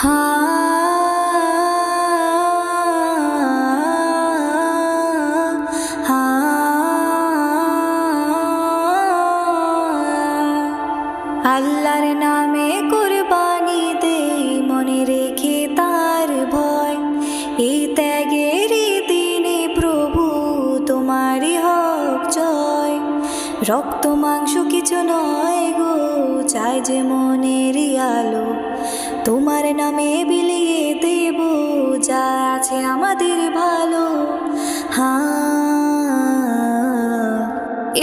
আল্লাহর নামে কুরবানি দেই, মনে রেখে তার ভয়। এই ত্যাগের দিনে প্রভু তোমারই হোক জয়। রক্ত মাংস কিছু নয় গো, চাই যে মনের আলো। তোমার নামে বিলিয়ে দেব যা আছে আমাদের ভালো।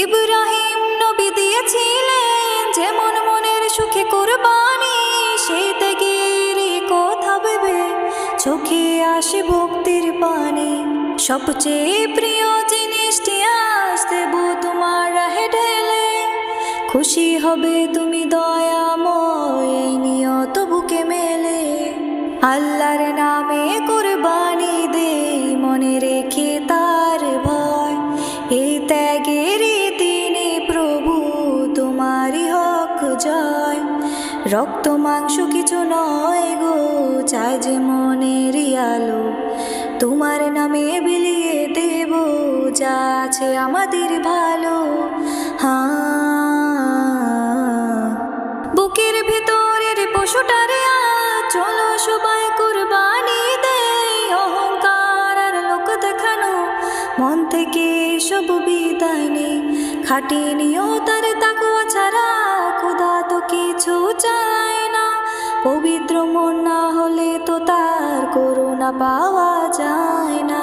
ইব্রাহিম নবী দিয়েছিলেন যেমন মনের সুখে কুরবানি, সেই ত্যাগের কথা ভেবে চোখে আসে ভক্তির পানি। সবচেয়ে প্রিয় জিনিসটি আজ দেব তোমার রাহে ঢেলে, খুশি হবে তুমি দয়াময় এই নিয়ত বুকে মেলে। আল্লাহর নামে কুরবানি দেই, মনে রেখে তার ভয়। এই ত্যাগের দিনে প্রভু তোমারই হোক জয়। রক্ত মাংস কিছু নয় গো, চাই যে মনের আলো। তোমার নামে বিলিয়ে দেব যা আছে আমাদের ভালো। বুকের ভেতরের পশুটারে চলো সবাই কুরবানি দেই। অহংকার আর লোক দেখানো মন থেকে সব বিদায় নেই। খাটি নিয়তার তাকওয়া ছাড়া খোদা তো কিছু চায় না। পবিত্র মন না হলে তো তার করুণা পাওয়া যায় না।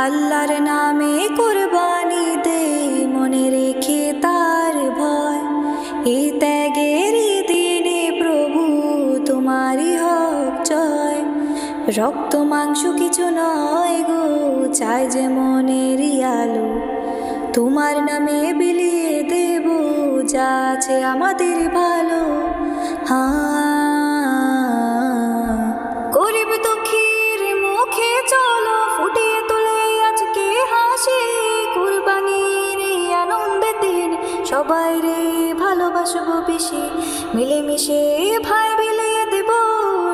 আল্লাহর নামে কুরবানি দেই, মনে রেখে তার ভয়। এই ত্যাগের দিনে প্রভু তোমারই হোক জয়। রক্ত মাংস কিছু নয় গো, চাই যে মনের আলো। তোমার নামে বিলিয়ে দেব যা আছে আমাদের ভালো। গরিব দুঃখীর মুখে চলো ফুটিয়ে তোলে আজকে হাসি। কুরবানির আনন্দের দিন সবাই রে ভালোবাসবো বেশি। মিলেমিশে ভাই বিলিয়ে দেব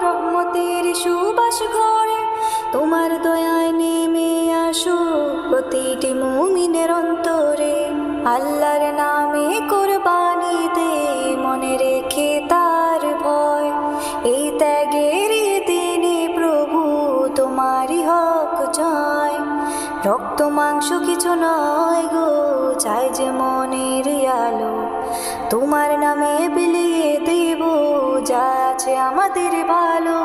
রহমতের সুবাস ঘরে। তোমার দয়ায় নেমে আসো প্রতিটি মুমিনের অন্তরে। আল্লাহর নামে কুরবানি দেই, মনে রেখে তার ভয়। এই ত্যাগের দিনে প্রভু তোমারই হোক জয়। রক্ত মাংস কিছু নয় গো, চাই যে মনের আলো। তোমার নামে বিলিয়ে দেব যা আছে আমাদের ভালো।